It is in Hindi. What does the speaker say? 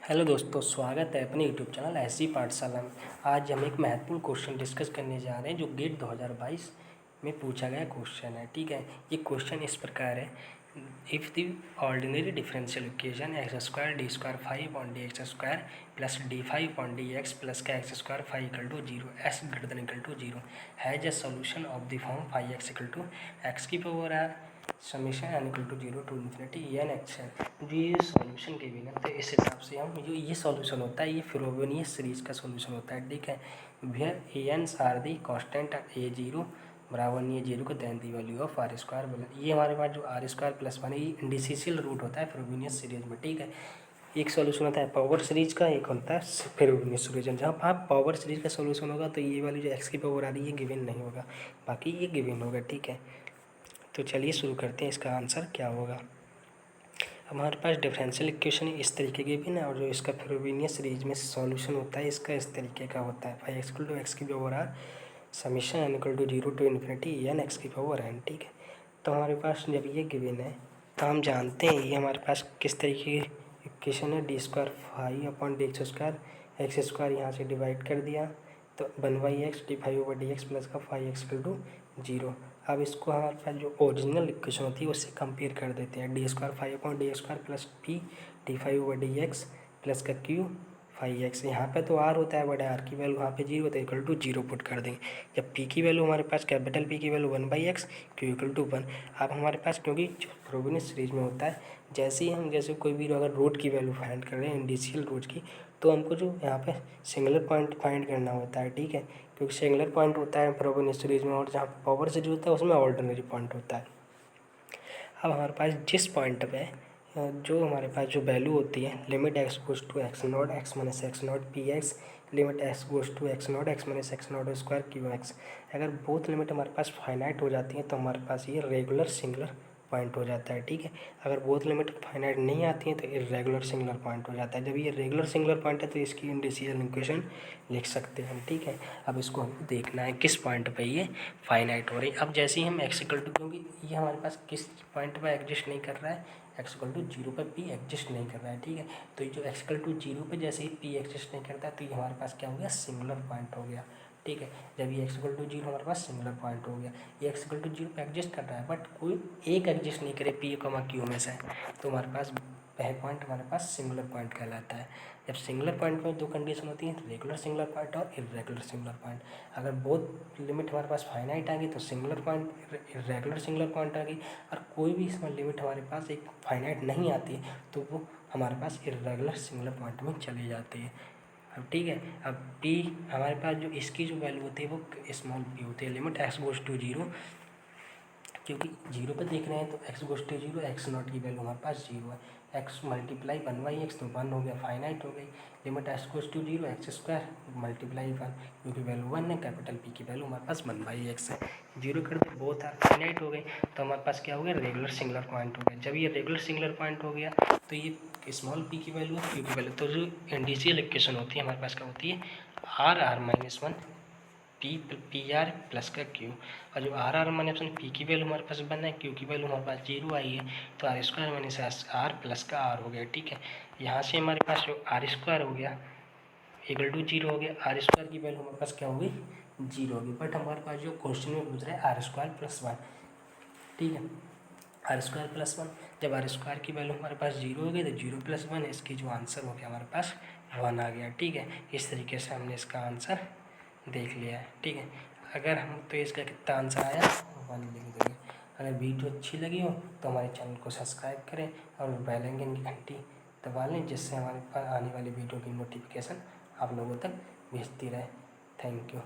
हेलो दोस्तों, स्वागत है अपने यूट्यूब चैनल ऐसी पाठशाला में। आज हम एक महत्वपूर्ण क्वेश्चन डिस्कस करने जा रहे हैं जो गेट 2022 में पूछा गया क्वेश्चन है। ठीक है, ये क्वेश्चन इस प्रकार है। If the ordinary differential equation x square d square five upon d x square plus d five upon d x plus का x square five equal to zero s greater than equal to zero has a solution of the form five x equal to x की power r summation n equal to zero to infinity n x है। जो ये सॉल्यूशन के बिना, तो इस हिसाब से हम जो ये सॉल्यूशन होता है ये फ्रोबेनियस सीरीज का सॉल्यूशन होता है। ठीक है, where a and r the constant a zero बराबर नहीं है जीरो को then the value of r square बोला। ये हमारे पास जो आर स्क्वायर प्लस वन है ये इंडिसिशियल रूट होता है फ्रोबेनियस सीरीज में। ठीक है, एक सॉल्यूशन होता है पावर सीरीज का, एक होता है फ्रोबेनियस सीरीज। जहाँ आप पावर सीरीज का सॉल्यूशन होगा तो ये वाली जो एक्स की पावर आ रही है ये गिवन नहीं होगा, बाकी ये गिवन होगा। ठीक है, तो चलिए शुरू करते हैं। इसका आंसर क्या होगा। हमारे पास डिफरेंशियल इक्वेशन इस तरीके की भी ना, और जो इसका फ्रोबेनियस सीरीज में सॉल्यूशन होता है इसका इस तरीके का होता है। Five x equal to x की power r summation n equal to zero to infinity n x की पावर एन। ठीक है, तो हमारे पास जब ये गिवन है तो हम जानते हैं ये हमारे पास किस तरीके की इक्वेशन है। D square five upon d x square यहाँ से डिवाइड कर दिया तो one by x d five over d x plus का five x equal to zero. अब इसको हमारे पास जो ओरिजिनल इक्वेशन होती है उससे कंपेयर कर देते हैं। D square five upon D square plus P D five over d x plus का क्यू फाइव एक्स। यहाँ पे तो आर होता है बट आर की वैल्यू वहाँ पे जीरो होता है, इक्वल टू जीरो पुट कर देंगे। जब पी की वैल्यू हमारे पास कैपिटल पी की value one by x q equal to one. अब हमारे पास क्योंकि जो फ्रोबेनियस सीरीज में होता है जैसे कोई भी अगर रूट की वैल्यू फाइंड कर रहे हैं इंडिशियल रूट की, तो हमको जो यहाँ पे सिंगुलर पॉइंट फाइंड करना होता है। ठीक है, क्योंकि सिंगुलर पॉइंट होता है फ्रोबेनियस सीरीज में, और जहाँ पावर सीरीज होता है उसमें ऑर्डिनरी पॉइंट होता है। अब हमारे पास जिस पॉइंट पे जो हमारे पास जो वैल्यू होती है limit x goes to x not x minus x not p x limit x goes to x not x minus x not square q x, अगर बोथ लिमिट हमारे पास फाइनाइट हो जाती हैं तो हमारे पास ये रेगुलर सिंगुलर पॉइंट हो जाता है। ठीक है, अगर बोथ लिमिट फाइनाइट नहीं आती हैं तो इरेगुलर सिंगुलर पॉइंट हो जाता है। जब ये रेगुलर सिंगुलर पॉइंट है तो इसकी इंडिशियल इक्वेशन लिख सकते हैं हम। ठीक है, अब इसको हमको देखना है किस पॉइंट पे ये फाइनाइट हो रही है। अब जैसे ही हम एक्स इक्वल टू, क्योंकि ये हमारे पास किस पॉइंट पे एग्जिस्ट नहीं कर रहा है, एक्स इक्वल टू जीरो पर पी एग्जिस्ट नहीं कर रहा है। ठीक है, तो ये जो एक्स इक्वल टू जीरो पर जैसे ही पी एग्जिस्ट नहीं करता तो ये हमारे पास क्या हो गया, सिंगुलर पॉइंट हो गया। ठीक है, जब ये एक्स इक्वल टू जीरो हमारे पास सिंगुलर पॉइंट हो गया। ये एक्स इक्वल टू जीरो पर एग्जिस्ट कर रहा है बट कोई एक एग्जिस्ट नहीं करे पी कमा क्यू में से, तो हमारे पास वह पॉइंट हमारे पास सिंगुलर पॉइंट कहलाता है। जब सिंगुलर पॉइंट में दो कंडीशन होती हैं, रेगुलर सिंगुलर पॉइंट और इरेगुलर सिंगुलर पॉइंट। अगर बोथ लिमिट हमारे पास फाइनाइट आ गई तो singular point, irregular singular point आ गई, और कोई भी इसमें लिमिट हमारे पास एक फाइनाइट नहीं आती तो वो हमारे पास इरेगुलर सिंगुलर पॉइंट में चली जाती है। अब ठीक है, अब पी हमारे पास जो इसकी जो वैल्यू होती है वो स्मॉल पी होती है। Limit x goes to zero, क्योंकि जीरो पे देख रहे हैं तो x goes to zero, x not की वैल्यू हमारे पास जीरो है। X multiply one by x तो वन हो गया, फाइनाइट हो गई। Limit x goes to zero x square multiply one, क्योंकि वैल्यू वन है, कैपिटल पी की वैल्यू हमारे पास वन बाई एक्स है। जीरो कर दे, बोथ आर फाइनाइट हो गई, तो हमारे पास क्या हो गया, रेगुलर सिंगुलर पॉइंट हो गया। जब ये रेगुलर सिंगुलर पॉइंट हो गया तो ये स्मॉल पी की वैल्यू क्यू की वैल्यू, तो जो इंडिशियल इक्वेशन होती है हमारे पास क्या होती है, r r minus one p r plus का क्यू। और जो r r minus one p की वैल्यू हमारे पास वन है, क्यू की वैल्यू हमारे पास जीरो आई है, तो r square minus r plus का आर हो गया। ठीक है, यहाँ से हमारे पास जो आर स्क्वायर हो गया इक्वल टू जीरो हो गया, आर स्क्वायर की वैल्यू हमारे पास क्या होगी, जीरो होगी। बट हमारे पास जो क्वेश्चन में पूछ रहा है आर स्क्वायर प्लस वन। ठीक है, आर स्क्वायर प्लस वन, जब आर स्क्वायर की वैल्यू हमारे पास जीरो हो गई तो जीरो प्लस वन, इसकी जो आंसर हो गया हमारे पास वन आ गया। ठीक है, इस तरीके से हमने इसका आंसर देख लिया है। ठीक है, अगर हम तो इसका कितना आंसर आया वन लिख देंगे। अगर वीडियो अच्छी लगी हो तो हमारे चैनल को सब्सक्राइब करें और बेल आइकन की घंटी दबा लें, जिससे हमारे पास आने वाली वीडियो की नोटिफिकेशन आप लोगों तक भेजती रहे। Thank you.